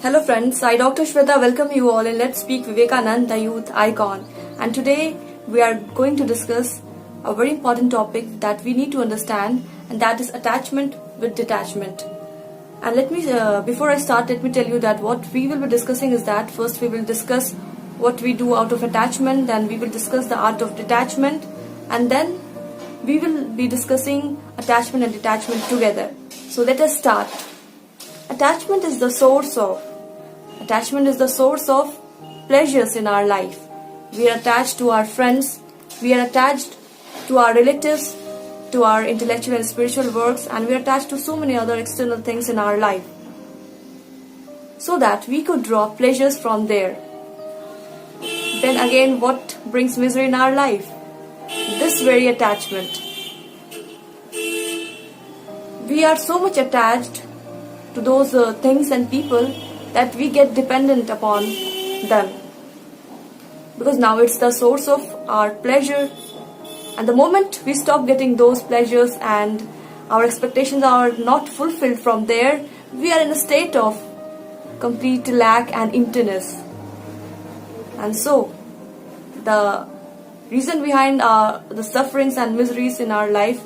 Hello friends, I Dr. Shweta welcome you all in Let's Speak Vivekanand, the youth icon. And today we are going to discuss a very important topic that we need to understand, and that is attachment with detachment. And before I start, let me tell you that what we will be discussing is that first we will discuss what we do out of attachment, then we will discuss the art of detachment, and then we will be discussing attachment and detachment together. So let us start. Attachment is the source of pleasures in our life. We are attached to our friends, we are attached to our relatives, to our intellectual and spiritual works, and we are attached to so many other external things in our life, so that we could draw pleasures from there. Then again, what brings misery in our life? This very attachment. We are so much attached to those things and people that we get dependent upon them, because now it's the source of our pleasure, and the moment we stop getting those pleasures and our expectations are not fulfilled from there, we are in a state of complete lack and emptiness. And so the reason behind the sufferings and miseries in our life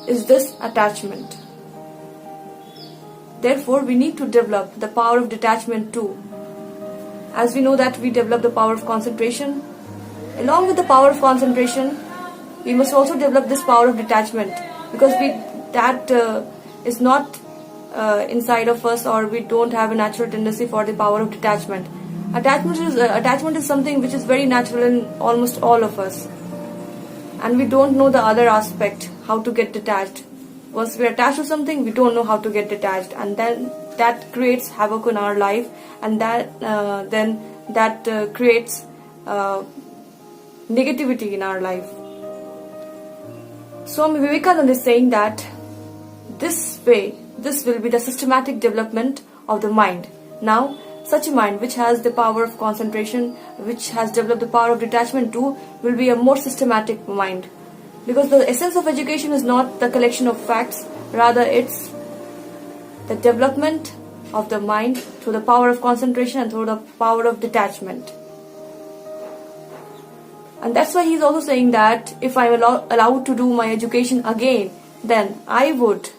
is this attachment. Therefore, we need to develop the power of detachment too. As we know that we develop the power of concentration, along with the power of concentration, we must also develop this power of detachment, because that is not inside of us, or we don't have a natural tendency for the power of detachment. Attachment is something which is very natural in almost all of us, and we don't know the other aspect, how to get detached. Once we are attached to something, we don't know how to get detached, and then that creates havoc in our life, and that creates negativity in our life. Swami Vivekananda is saying that this will be the systematic development of the mind. Now, such a mind which has the power of concentration, which has developed the power of detachment too, will be a more systematic mind. Because the essence of education is not the collection of facts, rather it's the development of the mind through the power of concentration and through the power of detachment. And that's why he's also saying that if I'm allowed to do my education again, then I would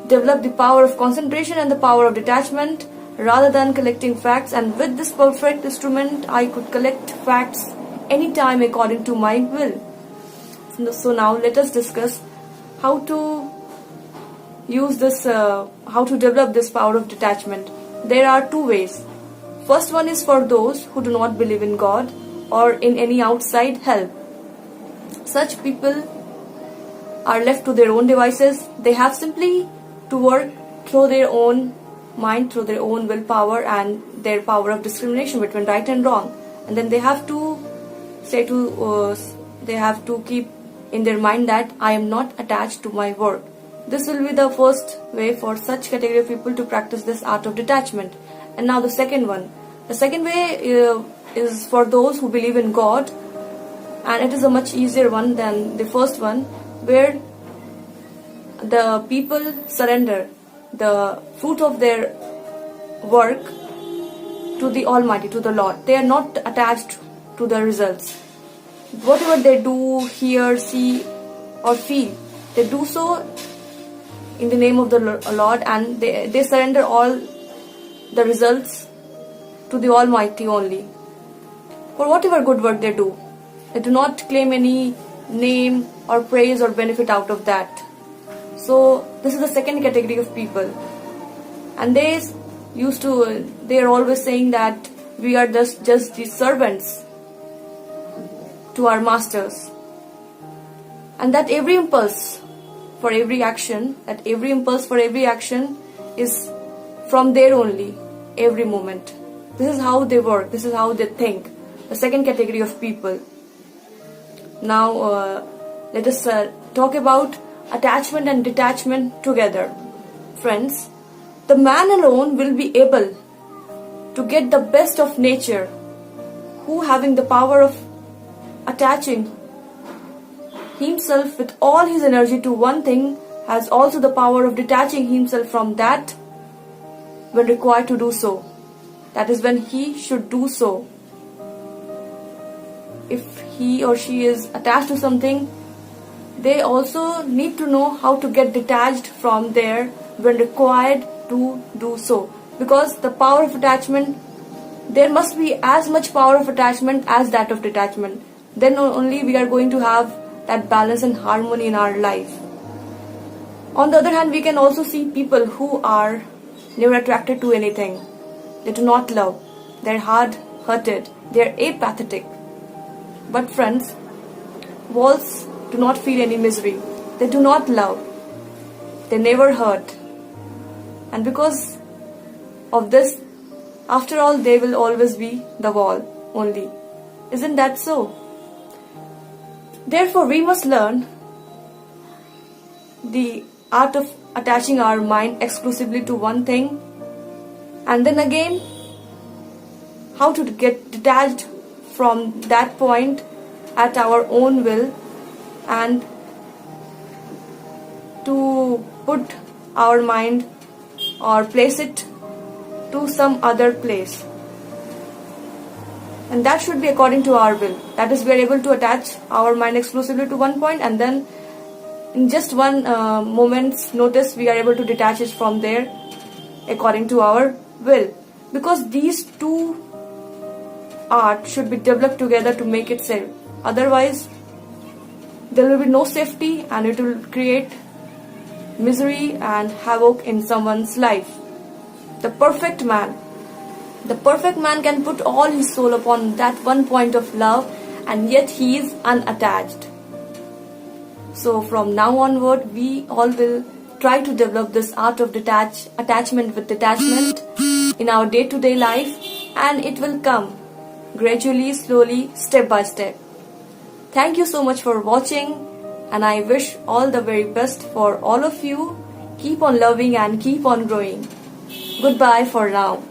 develop the power of concentration and the power of detachment rather than collecting facts. And with this perfect instrument, I could collect facts anytime according to my will. So now let us discuss how to use this, how to develop this power of detachment. There are two ways. First one is for those who do not believe in God or in any outside help. Such people are left to their own devices. They have simply to work through their own mind, through their own willpower and their power of discrimination between right and wrong. And then they have to keep in their mind that I am not attached to my work. This will be the first way for such category of people to practice this art of detachment. And now the second one. The second way is for those who believe in God, and it is a much easier one than the first one, where the people surrender the fruit of their work to the Almighty, to the Lord. They are not attached to the results. Whatever they do, hear, see or feel, they do so in the name of the Lord, and they surrender all the results to the Almighty only. For whatever good work they do not claim any name or praise or benefit out of that. So this is the second category of people, and they are always saying that we are just the servants to our masters, and that every impulse for every action is from there only, every moment. This is how they work, this is how they think, the second category of people. Now let us talk about attachment and detachment together. Friends, the man alone will be able to get the best of nature, who having the power of attaching himself with all his energy to one thing has also the power of detaching himself from that when required to do so. That is when he should do so. If he or she is attached to something, they also need to know how to get detached from there when required to do so. Because the power of attachment, there must be as much power of attachment as that of detachment. Then only we are going to have that balance and harmony in our life. On the other hand, we can also see people who are never attracted to anything. They do not love. They're hard-hearted. They're apathetic. But friends, walls do not feel any misery. They do not love. They never hurt. And because of this, after all, they will always be the wall only. Isn't that so? Therefore, we must learn the art of attaching our mind exclusively to one thing, and then again how to get detached from that point at our own will, and to put our mind or place it to some other place, and that should be according to our will. That is, we are able to attach our mind exclusively to one point, and then in just one moment's notice we are able to detach it from there according to our will. Because these two art should be developed together to make it safe. Otherwise, there will be no safety, and it will create misery and havoc in someone's life. The perfect man can put all his soul upon that one point of love, and yet he is unattached. So from now onward, we all will try to develop this art of attachment with detachment in our day-to-day life, and it will come gradually, slowly, step by step. Thank you so much for watching, and I wish all the very best for all of you. Keep on loving and keep on growing. Goodbye for now.